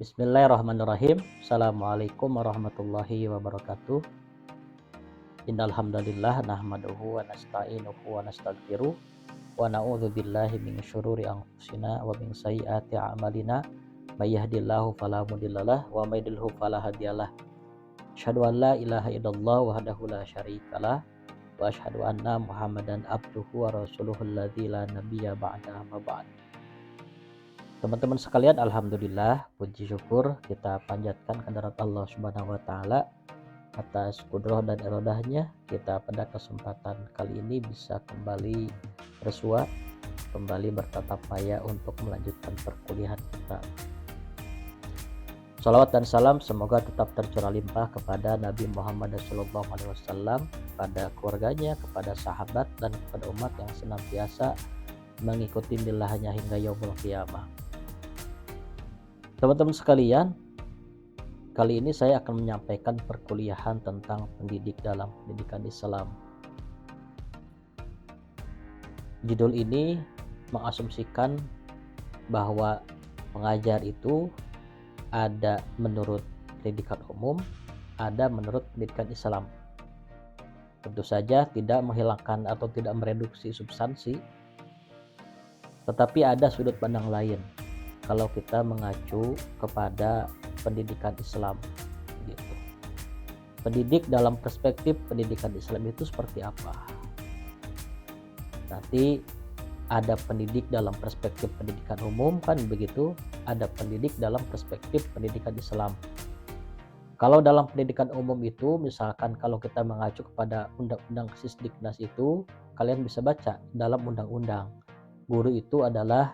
Bismillahirrahmanirrahim. Assalamualaikum warahmatullahi wabarakatuh. Innal hamdalillah nahmaduhu wa nasta'inuhu wa nastaghfiruh wa na'udzu billahi min syururi anfusina wa min sayyiati a'malina. May yahdihillahu fala mudhillalah wa may yudhlil fala hadiyalah. Asyhadu an la ilaha illallah wahdahu la syarikalah wa asyhadu anna Muhammadan abduhu wa rasuluhul ladzi la nabiyya ba'da ma ba'd. Teman-teman sekalian, alhamdulillah, puji syukur kita panjatkan kehadirat Allah Subhanahu wa taala atas kudrah dan iradahnya. Kita pada kesempatan kali ini bisa kembali bersua, kembali bertatap maya untuk melanjutkan perkuliahan kita. Salawat dan salam semoga tetap tercurah limpah kepada Nabi Muhammad SAW, kepada keluarganya, kepada sahabat, dan kepada umat yang senantiasa mengikuti milahnya hingga yaumul qiyamah. Teman-teman sekalian, kali ini saya akan menyampaikan perkuliahan tentang pendidik dalam pendidikan Islam. Judul ini mengasumsikan bahwa pengajar itu ada menurut pendidikan umum, ada menurut pendidikan Islam. Tentu saja tidak menghilangkan atau tidak mereduksi substansi, tetapi ada sudut pandang lain kalau kita mengacu kepada pendidikan Islam gitu. Pendidik dalam perspektif pendidikan Islam itu seperti apa? Nanti ada pendidik dalam perspektif pendidikan umum, kan begitu, ada pendidik dalam perspektif pendidikan Islam. Kalau dalam pendidikan umum itu, misalkan kalau kita mengacu kepada undang-undang Sisdiknas itu, kalian bisa baca dalam undang-undang guru itu adalah,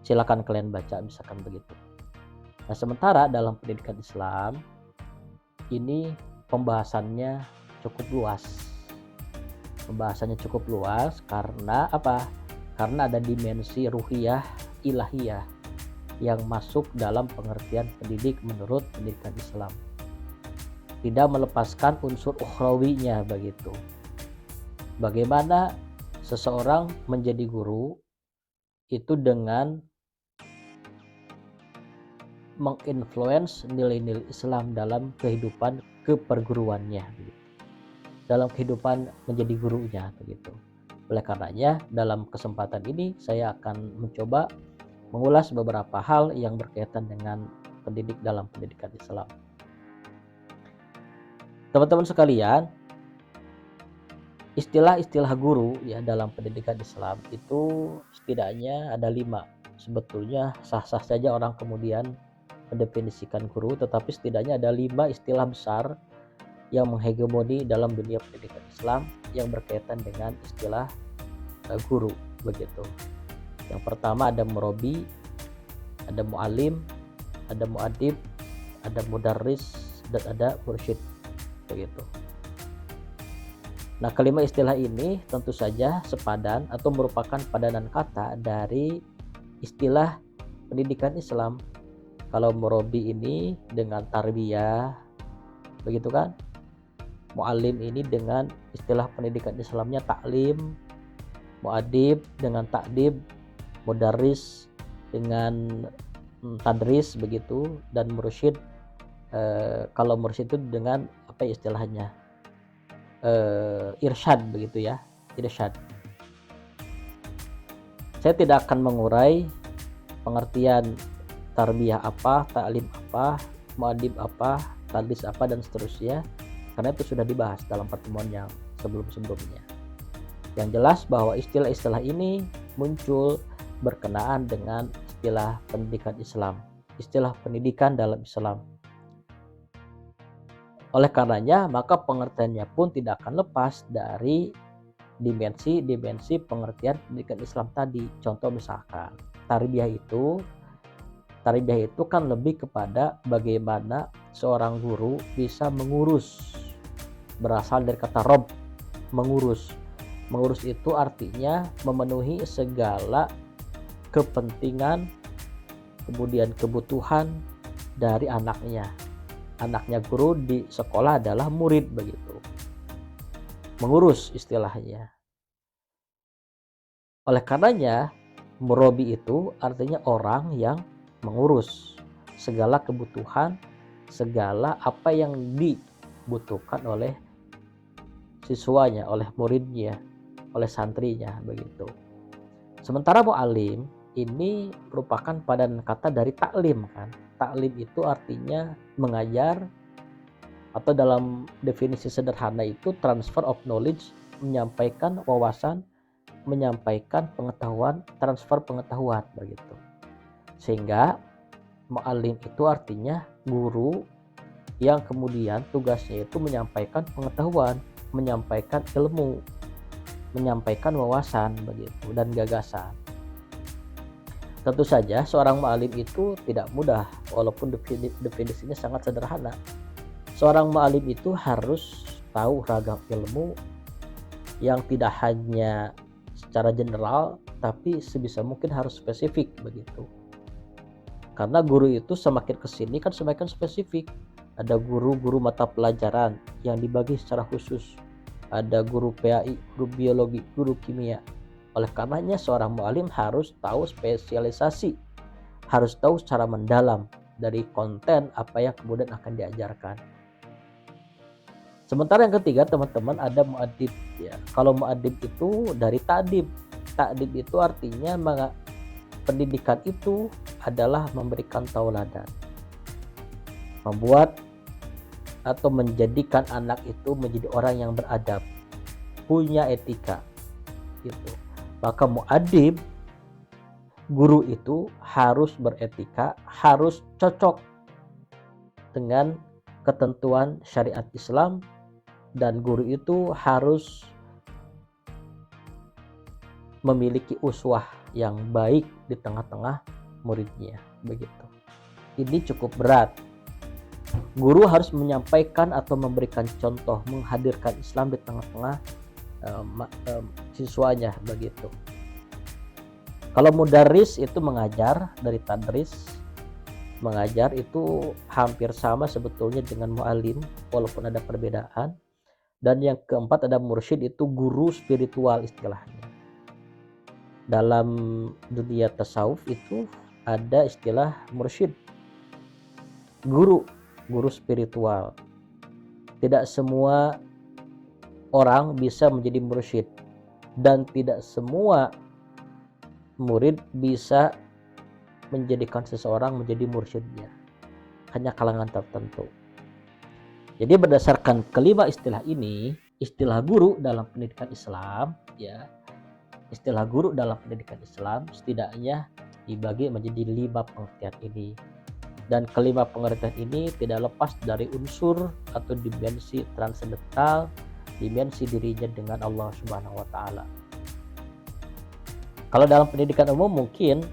silakan kalian baca misalkan begitu. Nah, sementara dalam pendidikan Islam ini pembahasannya cukup luas. Pembahasannya cukup luas karena apa? Karena ada dimensi ruhiyah, ilahiyah yang masuk dalam pengertian pendidik menurut pendidikan Islam. Tidak melepaskan unsur ukhrawinya begitu. Bagaimana seseorang menjadi guru itu dengan menginfluence nilai-nilai Islam dalam kehidupan keperguruannya, dalam kehidupan menjadi gurunya begitu. Oleh karenanya dalam kesempatan ini saya akan mencoba mengulas beberapa hal yang berkaitan dengan pendidik dalam pendidikan Islam. Teman-teman sekalian, istilah-istilah guru ya dalam pendidikan Islam itu setidaknya ada 5. Sebetulnya sah-sah saja orang kemudian mendefinisikan guru, tetapi setidaknya ada 5 istilah besar yang menghegemoni dalam dunia pendidikan Islam yang berkaitan dengan istilah guru begitu. Yang pertama ada murabi, ada muallim, ada muadib, ada mudarris, dan ada mursyid begitu. Nah, kelima istilah ini tentu saja sepadan atau merupakan padanan kata dari istilah pendidikan Islam. Kalau murabi ini dengan tarbiyah, begitu kan? Muallim ini dengan istilah pendidikan Islamnya taklim, muadib dengan takdib, mudarris dengan tadris begitu, dan mursyid kalau mursyid itu dengan apa istilahnya? Irsyad begitu ya, irsyad. Saya tidak akan mengurai pengertian tarbiyah apa, taklim apa, muadib apa, tadris apa, dan seterusnya, karena itu sudah dibahas dalam pertemuan yang sebelum-sebelumnya. Yang jelas bahwa istilah-istilah ini muncul berkenaan dengan istilah pendidikan Islam, istilah pendidikan dalam Islam. Oleh karenanya, maka pengertiannya pun tidak akan lepas dari dimensi-dimensi pengertian pendidikan Islam tadi. Contoh misalkan, tarbiyah itu kan lebih kepada bagaimana seorang guru bisa mengurus, berasal dari kata rob, mengurus. Mengurus itu artinya memenuhi segala kepentingan, kemudian kebutuhan dari anaknya. Anaknya guru di sekolah adalah murid begitu. Mengurus istilahnya. Oleh karenanya, murabi itu artinya orang yang mengurus. segala kebutuhan, segala apa yang dibutuhkan oleh siswanya, oleh muridnya, oleh santrinya begitu. Sementara mu'alim ini merupakan padanan kata dari taklim kan. Taklim itu artinya mengajar, atau dalam definisi sederhana itu transfer of knowledge, menyampaikan wawasan, menyampaikan pengetahuan, transfer pengetahuan begitu. Sehingga mu'alim itu artinya guru yang kemudian tugasnya itu menyampaikan pengetahuan, menyampaikan ilmu, menyampaikan wawasan begitu dan gagasan. Tentu saja seorang mu'alim itu tidak mudah walaupun definisinya sangat sederhana. Seorang mu'alim itu harus tahu ragam ilmu yang tidak hanya secara general tapi sebisa mungkin harus spesifik begitu. Karena guru itu semakin kesini kan semakin spesifik. Ada guru-guru mata pelajaran yang dibagi secara khusus. Ada guru PAI, guru biologi, guru kimia. Oleh karenanya seorang mu'alim harus tahu spesialisasi, harus tahu secara mendalam dari konten apa yang kemudian akan diajarkan. Sementara yang ketiga teman-teman ada mu'adib ya. Kalau mu'adib itu dari ta'dib. Ta'dib itu artinya pendidikan itu adalah memberikan tauladan, membuat atau menjadikan anak itu menjadi orang yang beradab, punya etika gitu. Maka mu'adib, guru itu harus beretika, harus cocok dengan ketentuan syariat Islam, dan guru itu harus memiliki uswah yang baik di tengah-tengah muridnya begitu. Ini cukup berat. Guru harus menyampaikan atau memberikan contoh, menghadirkan Islam di tengah-tengah siswanya begitu. Kalau mudarris itu mengajar, dari tadris, mengajar itu hampir sama sebetulnya dengan mu'alim walaupun ada perbedaan. Dan yang keempat ada mursyid, itu guru spiritual istilahnya. Dalam dunia tasawuf itu ada istilah mursyid, guru spiritual. Tidak semua orang bisa menjadi mursyid dan tidak semua murid bisa menjadikan seseorang menjadi mursyidnya, hanya kalangan tertentu. Jadi berdasarkan kelima istilah ini, istilah guru dalam pendidikan Islam ya, istilah guru dalam pendidikan Islam setidaknya dibagi menjadi 5 pengertian ini. Dan kelima pengertian ini tidak lepas dari unsur atau dimensi transendental, dimensi dirinya dengan Allah Subhanahu wa taala. Kalau dalam pendidikan umum mungkin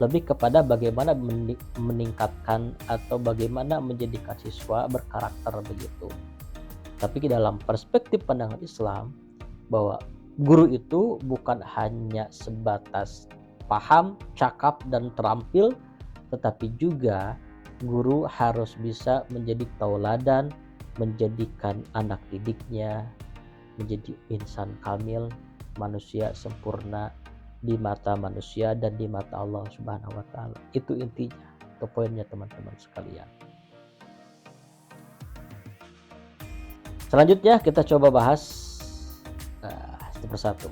lebih kepada bagaimana meningkatkan atau bagaimana menjadikan siswa berkarakter begitu. Tapi dalam perspektif pandangan Islam bahwa guru itu bukan hanya sebatas paham, cakap dan terampil, tetapi juga guru harus bisa menjadi tauladan, menjadikan anak didiknya menjadi insan kamil, manusia sempurna di mata manusia dan di mata Allah Subhanahu wa taala. Itu intinya, itu poinnya teman-teman sekalian. Selanjutnya kita coba bahas satu persatu.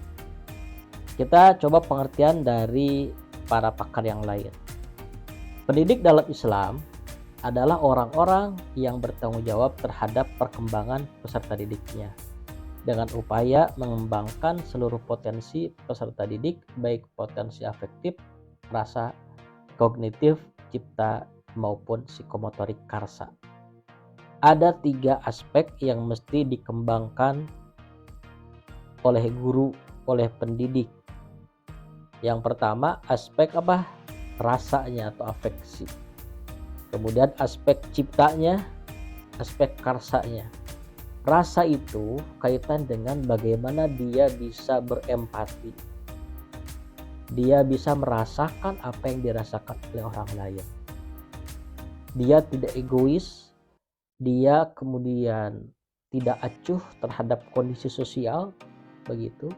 Kita coba pengertian dari para pakar yang lain. Pendidik dalam Islam adalah orang-orang yang bertanggung jawab terhadap perkembangan peserta didiknya dengan upaya mengembangkan seluruh potensi peserta didik, baik potensi afektif, rasa, kognitif, cipta maupun psikomotorik karsa. Ada 3 aspek yang mesti dikembangkan oleh guru, oleh pendidik. Yang pertama aspek apa? Rasanya atau afeksi. Kemudian aspek ciptanya, aspek karsanya. Rasa itu kaitan dengan bagaimana dia bisa berempati. Dia bisa merasakan apa yang dirasakan oleh orang lain. Dia tidak egois, dia kemudian tidak acuh terhadap kondisi sosial begitu.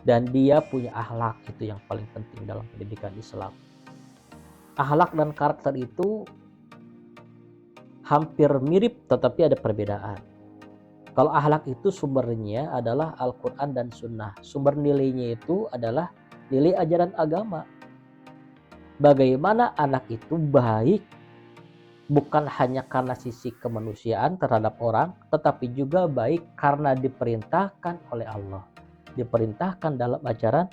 Dan dia punya akhlak, itu yang paling penting dalam pendidikan Islam. Akhlak dan karakter itu hampir mirip tetapi ada perbedaan. Kalau akhlak itu sumbernya adalah Al-Quran dan Sunnah. Sumber nilainya itu adalah nilai ajaran agama. Bagaimana anak itu baik bukan hanya karena sisi kemanusiaan terhadap orang, tetapi juga baik karena diperintahkan oleh Allah. Diperintahkan dalam ajaran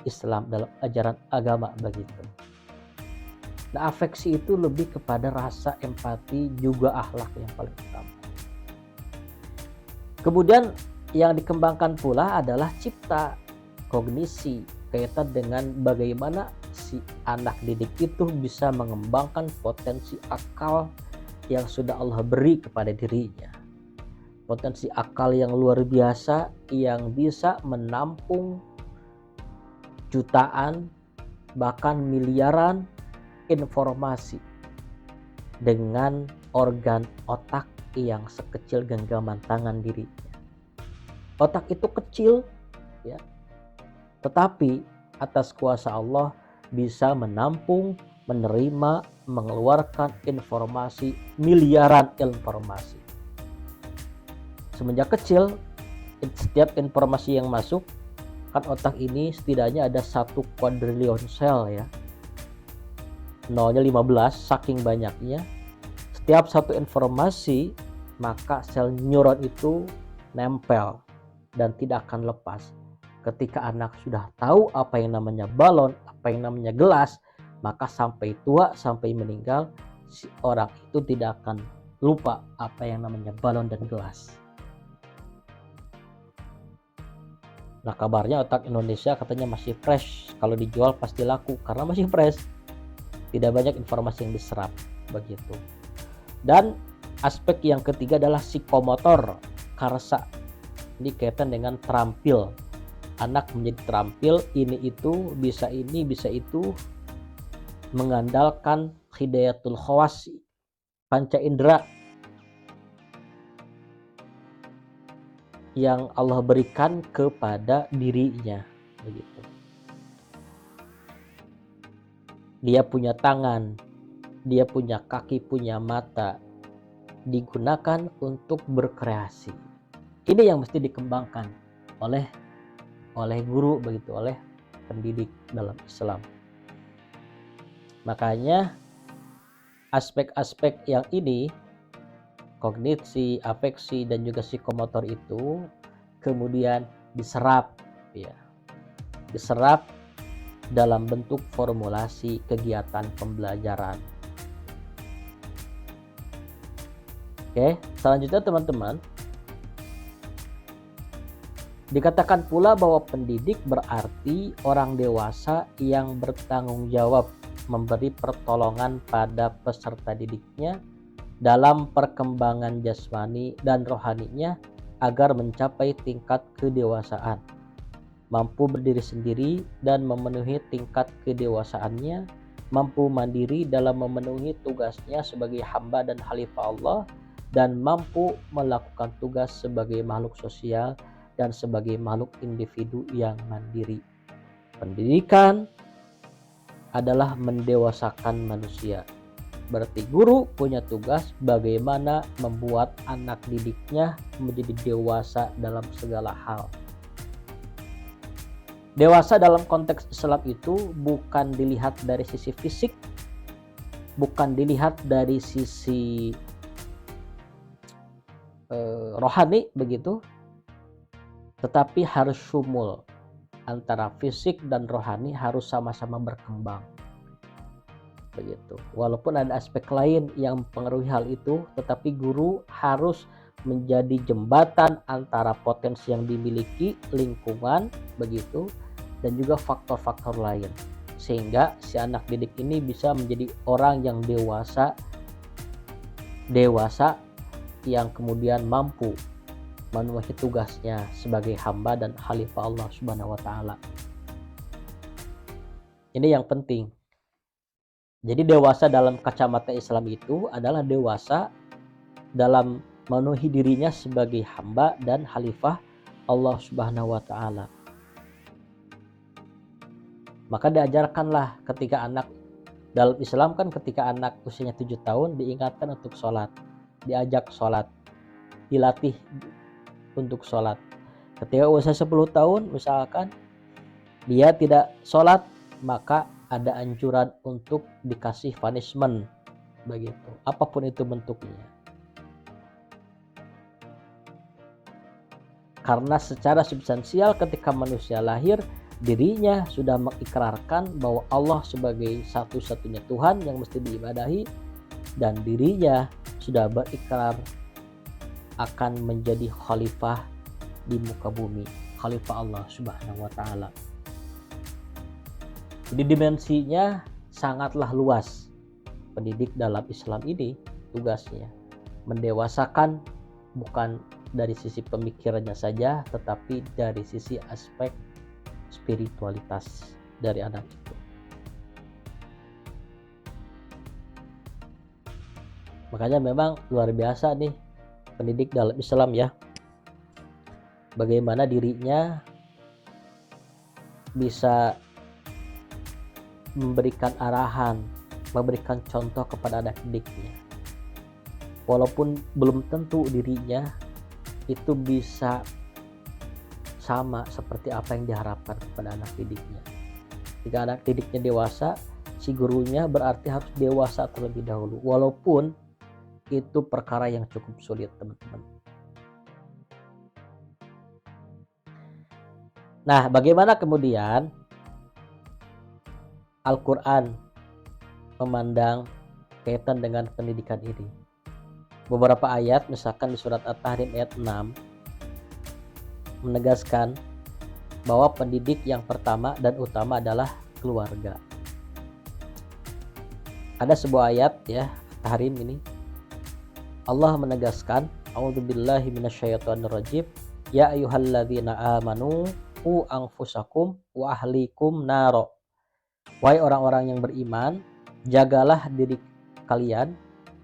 Islam, dalam ajaran agama begitu. Nah, afeksi itu lebih kepada rasa empati juga akhlak yang paling utama. Kemudian yang dikembangkan pula adalah cipta, kognisi, kaitan dengan bagaimana si anak didik itu bisa mengembangkan potensi akal yang sudah Allah beri kepada dirinya. Potensi akal yang luar biasa yang bisa menampung jutaan bahkan miliaran informasi dengan organ otak yang sekecil genggaman tangan dirinya. Otak itu kecil ya, tetapi atas kuasa Allah bisa menampung, menerima, mengeluarkan informasi, miliaran informasi. Semenjak kecil, setiap informasi yang masuk, kan otak ini setidaknya ada 1 kuadriliun sel ya. Nolnya 15 saking banyaknya. Setiap satu informasi, maka sel neuron itu nempel dan tidak akan lepas. Ketika anak sudah tahu apa yang namanya balon, apa yang namanya gelas, maka sampai tua, sampai meninggal, si orang itu tidak akan lupa apa yang namanya balon dan gelas. Nah, kabarnya otak Indonesia katanya masih fresh. Kalau dijual pasti laku karena masih fresh. Tidak banyak informasi yang diserap begitu. Dan aspek yang ketiga adalah psikomotor, karsa. Ini kaitan dengan terampil. Anak menjadi terampil, ini bisa itu, mengandalkan hidayatul khawasi, panca indera yang Allah berikan kepada dirinya begitu. Dia punya tangan, dia punya kaki, punya mata, digunakan untuk berkreasi. Ini yang mesti dikembangkan oleh guru begitu, oleh pendidik dalam Islam. Makanya aspek-aspek yang ini, kognisi, afeksi dan juga psikomotor itu kemudian diserap ya. Diserap dalam bentuk formulasi kegiatan pembelajaran. Oke, selanjutnya teman-teman, dikatakan pula bahwa pendidik berarti orang dewasa yang bertanggung jawab memberi pertolongan pada peserta didiknya dalam perkembangan jasmani dan rohaninya agar mencapai tingkat kedewasaan, mampu berdiri sendiri dan memenuhi tingkat kedewasaannya, mampu mandiri dalam memenuhi tugasnya sebagai hamba dan khalifah Allah, dan mampu melakukan tugas sebagai makhluk sosial dan sebagai makhluk individu yang mandiri. Pendidikan adalah mendewasakan manusia. Berarti guru punya tugas bagaimana membuat anak didiknya menjadi dewasa dalam segala hal. Dewasa dalam konteks Islam itu bukan dilihat dari sisi fisik, bukan dilihat dari sisi rohani begitu, tetapi harus syumul, antara fisik dan rohani harus sama-sama berkembang begitu. Walaupun ada aspek lain yang mempengaruhi hal itu, tetapi guru harus menjadi jembatan antara potensi yang dimiliki lingkungan begitu dan juga faktor-faktor lain, sehingga si anak didik ini bisa menjadi orang yang dewasa yang kemudian mampu memenuhi tugasnya sebagai hamba dan khalifah Allah Subhanahu wa taala. Ini yang penting. Jadi dewasa dalam kacamata Islam itu adalah dewasa dalam memenuhi dirinya sebagai hamba dan khalifah Allah Subhanahu wa taala. Maka diajarkanlah ketika anak dalam Islam kan ketika anak usianya 7 tahun diingatkan untuk sholat. diajak sholat, dilatih untuk sholat. Ketika usia 10 tahun misalkan dia tidak sholat, maka ada anjuran untuk dikasih punishment begitu, apapun itu bentuknya. Karena secara substansial ketika manusia lahir, dirinya sudah mengikrarkan bahwa Allah sebagai satu-satunya Tuhan yang mesti diibadahi, dan dirinya sudah berikrar akan menjadi khalifah di muka bumi, khalifah Allah Subhanahu wa taala. Jadi dimensinya sangatlah luas. Pendidik dalam Islam ini tugasnya mendewasakan, bukan dari sisi pemikirannya saja, tetapi dari sisi aspek spiritualitas dari anak itu. Makanya memang luar biasa nih pendidik dalam Islam ya, bagaimana dirinya bisa memberikan arahan, memberikan contoh kepada anak didiknya, walaupun belum tentu dirinya itu bisa sama seperti apa yang diharapkan kepada anak didiknya. Jika anak didiknya dewasa, si gurunya berarti harus dewasa terlebih dahulu, walaupun itu perkara yang cukup sulit, teman-teman. Nah, bagaimana kemudian Al-Quran memandang kaitan dengan pendidikan ini? Beberapa ayat, misalkan di surat At-Tahrim ayat 6, menegaskan bahwa pendidik yang pertama dan utama adalah keluarga. Ada sebuah ayat ya, At-Tahrim ini, Allah menegaskan, A'udzubillahi minasyaitonirrajim, ya ayyuhalladzina amanu qu anfusakum wa ahlikum naro. Wahai orang-orang yang beriman, jagalah diri kalian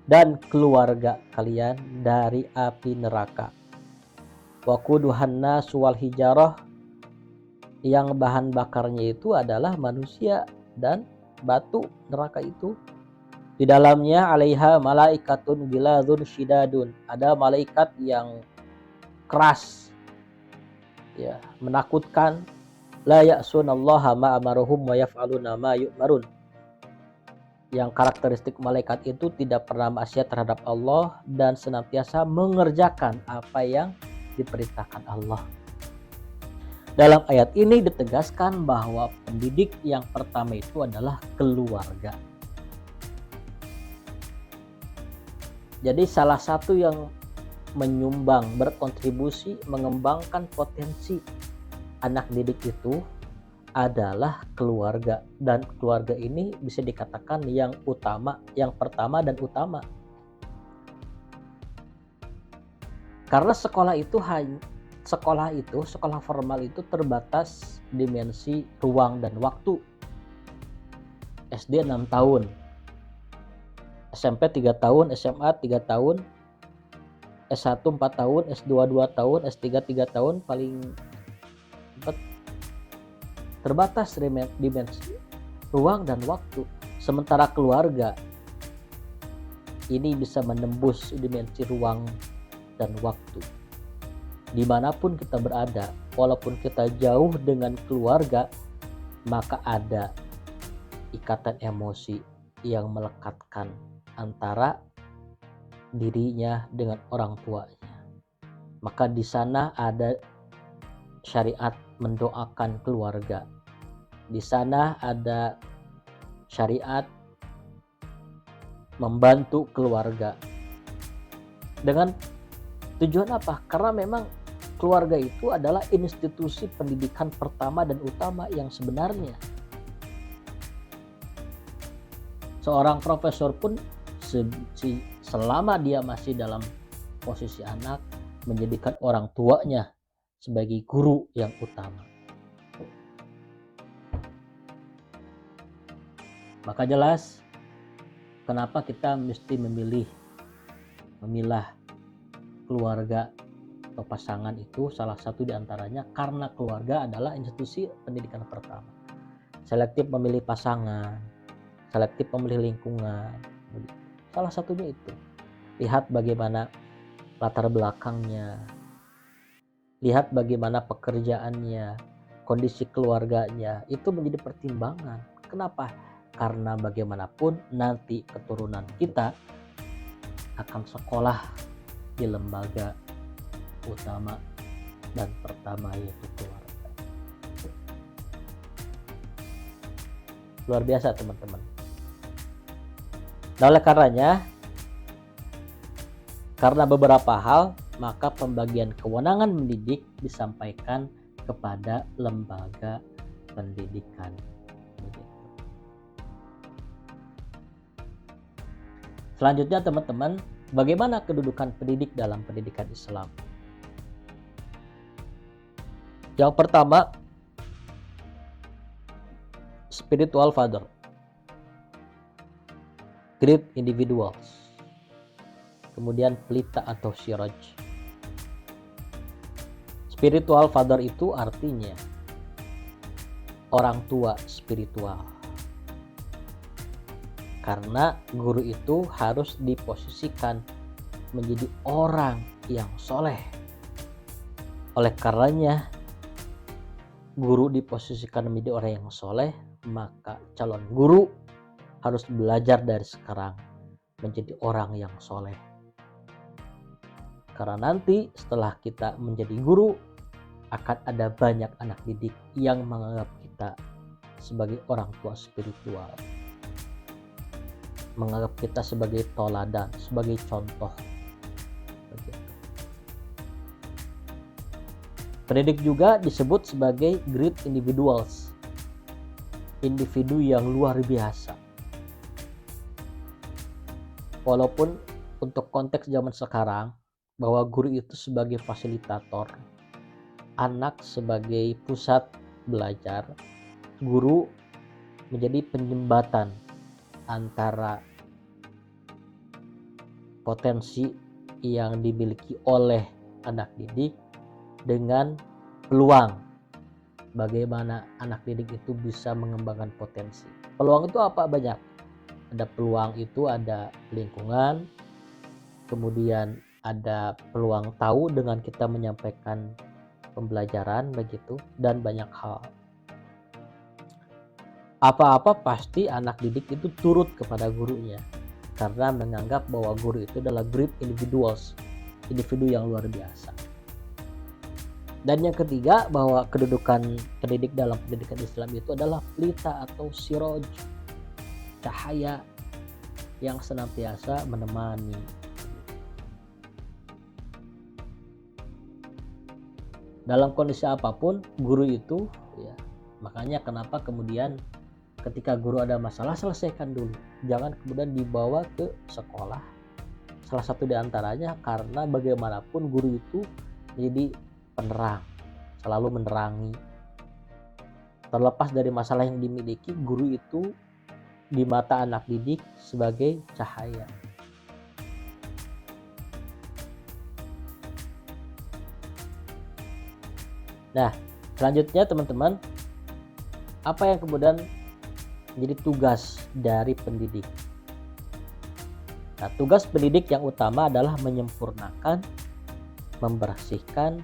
dan keluarga kalian dari api neraka. Waquduhan nasu wal hijarah, yang bahan bakarnya itu adalah manusia dan batu neraka itu. Di dalamnya alaiha malaikatun giladun syidadun, ada malaikat yang keras ya, menakutkan. La ya'sunallaha ma amaruhum wa yaf'aluna ma yu'marun, yang karakteristik malaikat itu tidak pernah maksiat terhadap Allah dan senantiasa mengerjakan apa yang diperintahkan Allah. Dalam ayat ini ditegaskan bahwa pendidik yang pertama itu adalah keluarga. Jadi salah satu yang menyumbang, berkontribusi, mengembangkan potensi anak didik itu adalah keluarga, dan keluarga ini bisa dikatakan yang utama, yang pertama dan utama. Karena sekolah formal itu terbatas dimensi ruang dan waktu. SD 6 tahun, SMP 3 tahun, SMA 3 tahun, S1 4 tahun, S2 2 tahun, S3 3 tahun, paling terbatas dimensi ruang dan waktu. Sementara keluarga ini bisa menembus dimensi ruang dan waktu. Dimanapun kita berada, walaupun kita jauh dengan keluarga, maka ada ikatan emosi yang melekatkan antara dirinya dengan orang tuanya. Maka di sana ada syariat mendoakan keluarga. Di sana ada syariat membantu keluarga. Dengan tujuan apa? Karena memang keluarga itu adalah institusi pendidikan pertama dan utama yang sebenarnya. Seorang profesor pun selama dia masih dalam posisi anak, menjadikan orang tuanya sebagai guru yang utama. Maka jelas kenapa kita mesti memilah keluarga atau pasangan itu, salah satu diantaranya karena keluarga adalah institusi pendidikan pertama. Selektif memilih pasangan, selektif memilih lingkungan, salah satunya itu. lihat bagaimana latar belakangnya, lihat bagaimana pekerjaannya, kondisi keluarganya, itu menjadi pertimbangan. Kenapa? Karena bagaimanapun nanti keturunan kita akan sekolah di lembaga utama dan pertama, yaitu keluarga. Luar biasa teman-teman. Nah, oleh karenanya, karena beberapa hal, maka pembagian kewenangan mendidik disampaikan kepada lembaga pendidikan. Selanjutnya teman-teman, bagaimana kedudukan pendidik dalam pendidikan Islam? Yang pertama, spiritual father, great individuals. Kemudian pelita atau siraj. Spiritual father itu artinya orang tua spiritual. Karena guru itu harus diposisikan menjadi orang yang soleh. Oleh karenanya, guru diposisikan menjadi orang yang soleh, maka calon guru harus belajar dari sekarang menjadi orang yang soleh. Karena nanti setelah kita menjadi guru, akan ada banyak anak didik yang menganggap kita sebagai orang tua spiritual, menganggap kita sebagai toladan, sebagai contoh. Pendidik juga disebut sebagai great individuals, individu yang luar biasa. Walaupun untuk konteks zaman sekarang, bahwa guru itu sebagai fasilitator, anak sebagai pusat belajar, guru menjadi penjembatan antara potensi yang dimiliki oleh anak didik dengan peluang bagaimana anak didik itu bisa mengembangkan potensi. Peluang itu apa? Banyak. Ada peluang itu ada lingkungan, kemudian ada peluang tahu dengan kita menyampaikan pembelajaran begitu, dan banyak hal. Apa-apa pasti anak didik itu turut kepada gurunya karena menganggap bahwa guru itu adalah great individuals, individu yang luar biasa. Dan yang ketiga, bahwa kedudukan pendidik dalam pendidikan Islam itu adalah pelita atau siroj, cahaya yang senantiasa menemani. Dalam kondisi apapun, guru itu ya, makanya kenapa kemudian ketika guru ada masalah, selesaikan dulu. Jangan kemudian dibawa ke sekolah. Salah satu diantaranya karena bagaimanapun guru itu jadi penerang, selalu menerangi. Terlepas dari masalah yang dimiliki, guru itu di mata anak didik sebagai cahaya. Nah, selanjutnya teman-teman, apa yang kemudian menjadi tugas dari pendidik? Nah, tugas pendidik yang utama adalah menyempurnakan, membersihkan,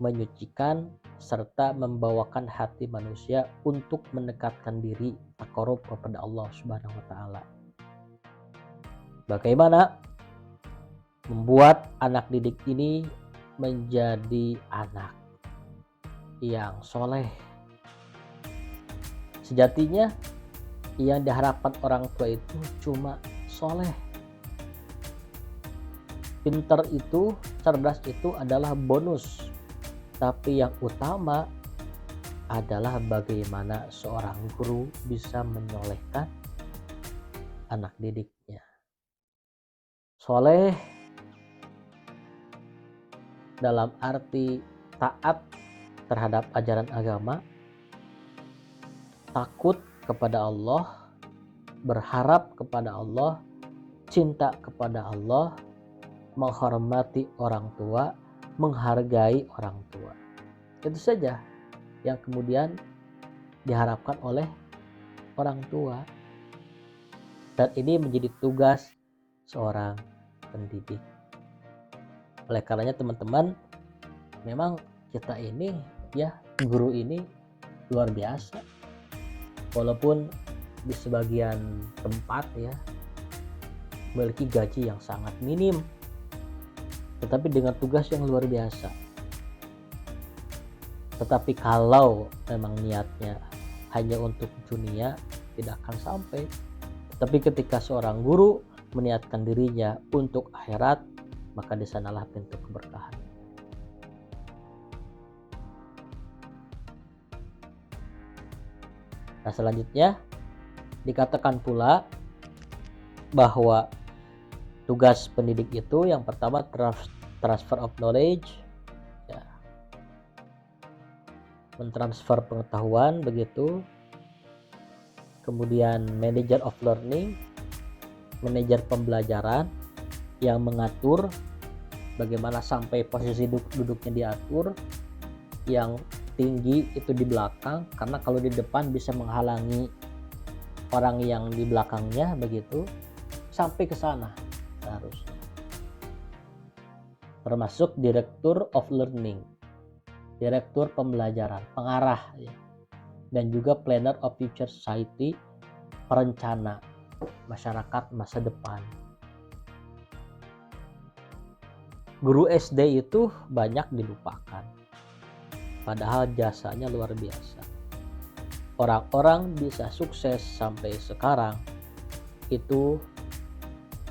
menyucikan, serta membawakan hati manusia untuk mendekatkan diri taqarrub kepada Allah Subhanahu wa taala. Bagaimana membuat anak didik ini menjadi anak yang soleh? Sejatinya yang diharapkan orang tua itu cuma soleh. Pinter itu, cerdas itu adalah bonus. Tapi yang utama adalah bagaimana seorang guru bisa menyolehkan anak didiknya. Soleh dalam arti taat terhadap ajaran agama, takut kepada Allah, berharap kepada Allah, cinta kepada Allah, menghormati orang tua, menghargai orang tua. Itu saja yang kemudian diharapkan oleh orang tua. Dan ini menjadi tugas seorang pendidik. Oleh karenanya teman-teman, memang kita ini ya, guru ini luar biasa. Walaupun di sebagian tempat ya memiliki gaji yang sangat minim, tetapi dengan tugas yang luar biasa. Tetapi kalau memang niatnya hanya untuk dunia, tidak akan sampai. Tapi ketika seorang guru meniatkan dirinya untuk akhirat, maka di sanalah pintu keberkahan. Nah, selanjutnya dikatakan pula bahwa tugas pendidik itu yang pertama transfer of knowledge, ya, mentransfer pengetahuan begitu. Kemudian manager of learning, manajer pembelajaran yang mengatur bagaimana sampai posisi duduknya diatur, yang tinggi itu di belakang, karena kalau di depan bisa menghalangi orang yang di belakangnya begitu, sampai ke sana seharusnya. Termasuk direktur of learning, direktur pembelajaran, pengarah ya. Dan juga planner of future society, perencana masyarakat masa depan. Guru SD itu banyak dilupakan, padahal jasanya luar biasa. Orang-orang bisa sukses sampai sekarang itu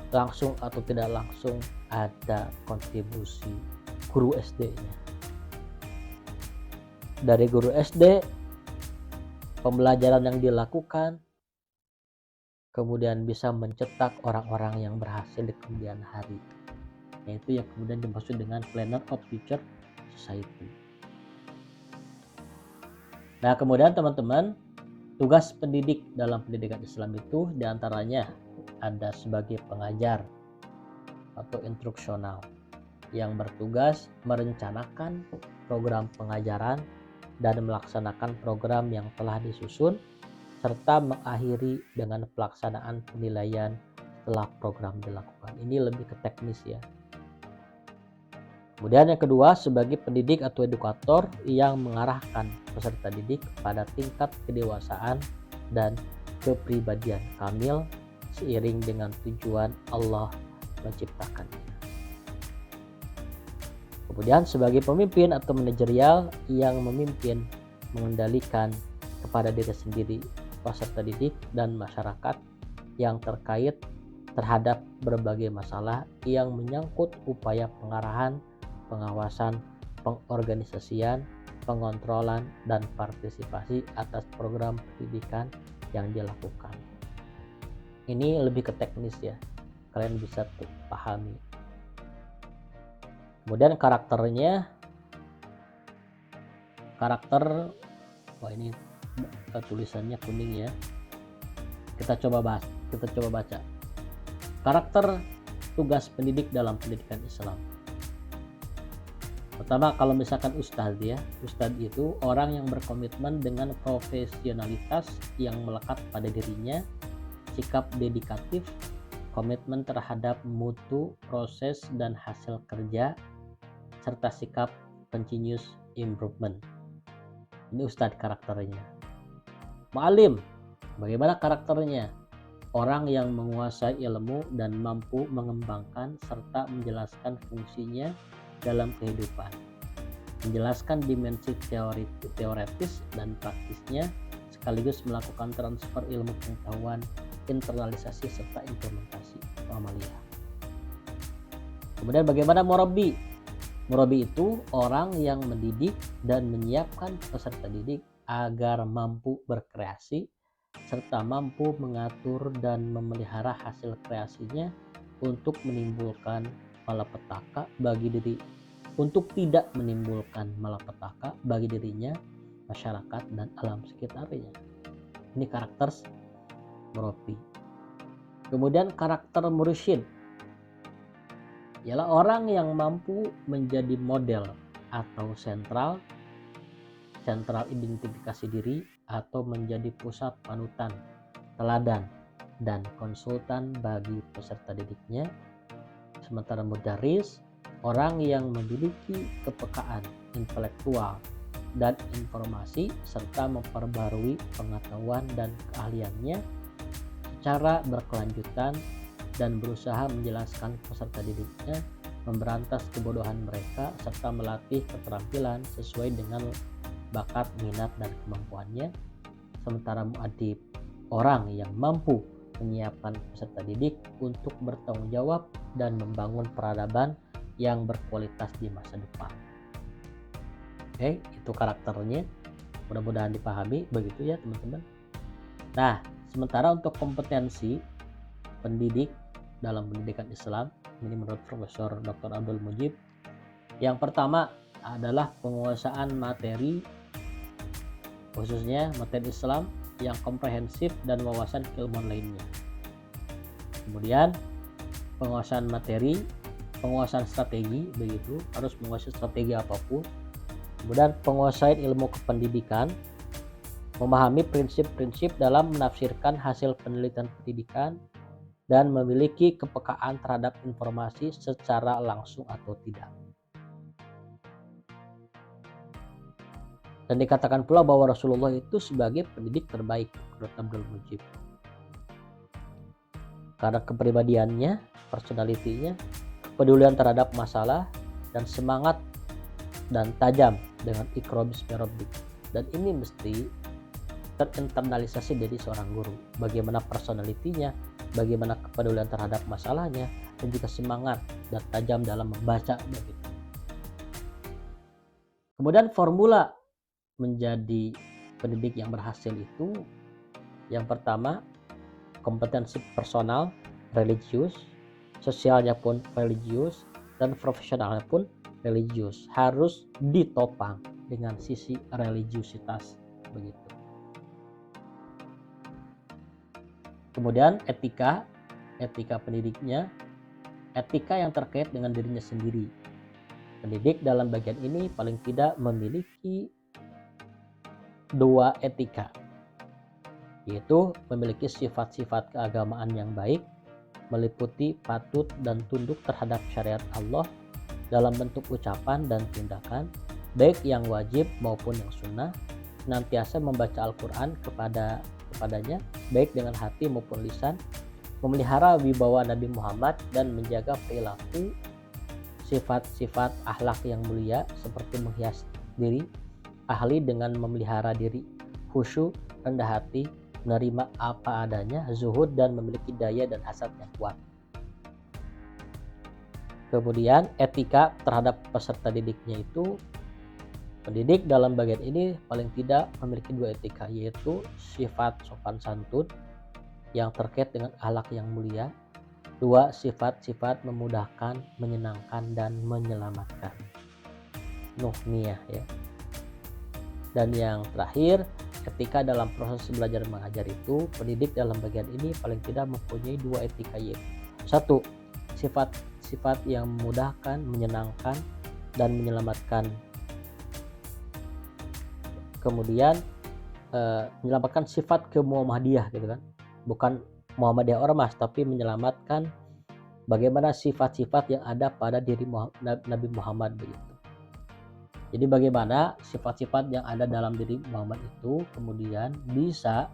langsung atau tidak langsung ada kontribusi guru SD-nya. Dari guru SD, pembelajaran yang dilakukan kemudian bisa mencetak orang-orang yang berhasil di kemudian hari, yaitu yang kemudian dimaksud dengan planner of future society. Nah, kemudian teman-teman, tugas pendidik dalam pendidikan Islam itu diantaranya ada sebagai pengajar atau instruksional yang bertugas merencanakan program pengajaran dan melaksanakan program yang telah disusun, serta mengakhiri dengan pelaksanaan penilaian setelah program dilakukan. Ini lebih ke teknis ya. Kemudian yang kedua, sebagai pendidik atau edukator yang mengarahkan peserta didik pada tingkat kedewasaan dan kepribadian kamil seiring dengan tujuan Allah menciptakannya. Kemudian sebagai pemimpin atau manajerial yang memimpin, mengendalikan kepada diri sendiri, peserta didik, dan masyarakat yang terkait terhadap berbagai masalah yang menyangkut upaya pengarahan, pengawasan, pengorganisasian, pengontrolan, dan partisipasi atas program pendidikan yang dilakukan. Ini lebih ke teknis ya, kalian bisa pahami. Kemudian karakternya, wah ini tulisannya kuning ya. Kita coba baca. Karakter tugas pendidik dalam pendidikan Islam. Pertama, kalau misalkan ustadz ya, ustadz itu orang yang berkomitmen dengan profesionalitas yang melekat pada dirinya, sikap dedikatif, komitmen terhadap mutu, proses, dan hasil kerja, serta sikap continuous improvement. Ini ustadz karakternya. Mu'alim, bagaimana karakternya? Orang yang menguasai ilmu dan mampu mengembangkan serta menjelaskan fungsinya dalam kehidupan, menjelaskan dimensi teoretis dan praktisnya, sekaligus melakukan transfer ilmu pengetahuan, internalisasi serta implementasi amaliyah. Kemudian bagaimana murabbi? Murabbi itu orang yang mendidik dan menyiapkan peserta didik agar mampu berkreasi serta mampu mengatur dan memelihara hasil kreasinya untuk menimbulkan malapetaka bagi diri, untuk tidak menimbulkan malapetaka bagi dirinya, masyarakat, dan alam sekitarnya. Ini karakter murabbi. Kemudian karakter mursyid ialah orang yang mampu menjadi model atau sentral identifikasi diri atau menjadi pusat panutan, teladan, dan konsultan bagi peserta didiknya, Sementara mudaris orang yang memiliki kepekaan intelektual dan informasi serta memperbarui pengetahuan dan keahliannya secara berkelanjutan dan berusaha menjelaskan peserta didiknya, memberantas kebodohan mereka serta melatih keterampilan sesuai dengan bakat, minat, dan kemampuannya. Sementara muadib orang yang mampu menyiapkan peserta didik untuk bertanggung jawab dan membangun peradaban yang berkualitas di masa depan. Oke, itu karakternya. Mudah-mudahan dipahami begitu ya teman-teman. Nah, sementara untuk kompetensi pendidik dalam pendidikan Islam, ini menurut Profesor Dr. Abdul Mujib, yang pertama adalah penguasaan materi, khususnya materi Islam yang komprehensif dan wawasan keilmuan lainnya. Kemudian penguasaan materi, penguasaan strategi, begitu harus menguasai strategi apapun. Kemudian penguasaan ilmu kependidikan, memahami prinsip-prinsip dalam menafsirkan hasil penelitian pendidikan, dan memiliki kepekaan terhadap informasi secara langsung atau tidak. Dan dikatakan pula bahwa Rasulullah itu sebagai pendidik terbaik menurut Abdul Mujib. Karena kepribadiannya, personalitinya, kepedulian terhadap masalah, dan semangat dan tajam dengan Iqra bismi rabbik. Dan ini mesti terinternalisasi dari seorang guru. Bagaimana personalitinya, bagaimana kepedulian terhadap masalahnya, dan juga semangat dan tajam dalam membaca begitu. Kemudian formula menjadi pendidik yang berhasil itu, yang pertama kompetensi personal religius, sosialnya pun religius, dan profesionalnya pun religius, harus ditopang dengan sisi religiusitas begitu. Kemudian etika pendidiknya, etika yang terkait dengan dirinya sendiri. Pendidik dalam bagian ini paling tidak memiliki 2 etika, yaitu memiliki sifat-sifat keagamaan yang baik, meliputi patut dan tunduk terhadap syariat Allah dalam bentuk ucapan dan tindakan, baik yang wajib maupun yang sunnah, senantiasa membaca Al-Quran kepadanya, baik dengan hati maupun lisan, memelihara wibawa Nabi Muhammad dan menjaga perilaku sifat-sifat akhlak yang mulia seperti menghias diri, ahli dengan memelihara diri, khusyuk, rendah hati, menerima apa adanya, zuhud, dan memiliki daya dan hasad yang kuat. Kemudian etika terhadap peserta didiknya itu, pendidik dalam bagian ini paling tidak memiliki 2 etika, yaitu sifat sopan santun yang terkait dengan akhlak yang mulia, 2 sifat-sifat memudahkan, menyenangkan, dan menyelamatkan. Nuhniyah ya. Dan yang terakhir, etika dalam proses belajar mengajar itu, pendidik dalam bagian ini paling tidak mempunyai 2 etika, yaitu 1. Sifat-sifat yang memudahkan, menyenangkan, dan menyelamatkan. Kemudian menyelamatkan sifat ke-Muhammadiyah gitu kan. Bukan Muhammadiyah ormas, tapi menyelamatkan bagaimana sifat-sifat yang ada pada diri Nabi Muhammad begitu. Jadi bagaimana sifat-sifat yang ada dalam diri Muhammad itu kemudian bisa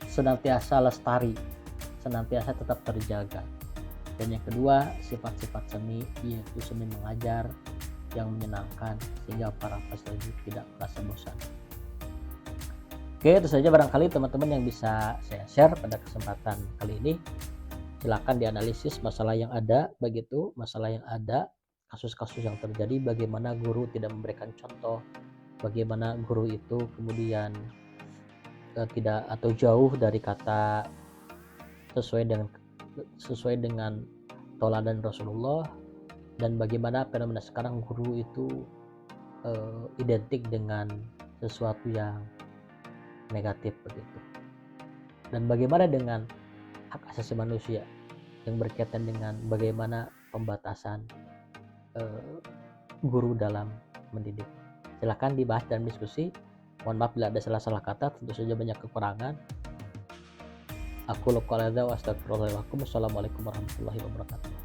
senantiasa lestari, senantiasa tetap terjaga. Dan yang kedua, sifat-sifat seni, yaitu seni mengajar yang menyenangkan sehingga para peserta tidak merasa bosan. Oke, itu saja barangkali teman-teman yang bisa saya share pada kesempatan kali ini. Silakan dianalisis masalah yang ada begitu, masalah yang ada, kasus-kasus yang terjadi, bagaimana guru tidak memberikan contoh, bagaimana guru itu kemudian tidak atau jauh dari kata sesuai dengan teladan Rasulullah, dan bagaimana fenomena sekarang guru itu identik dengan sesuatu yang negatif begitu. Dan bagaimana dengan hak asasi manusia yang berkaitan dengan bagaimana pembatasan guru dalam mendidik. Silakan dibahas dan diskusi. Mohon maaf bila ada salah-salah kata, tentu saja banyak kekurangan. Aku qouli hadza wa astaghfirullahi wa lakum. Wassalamualaikum warahmatullahi wabarakatuh.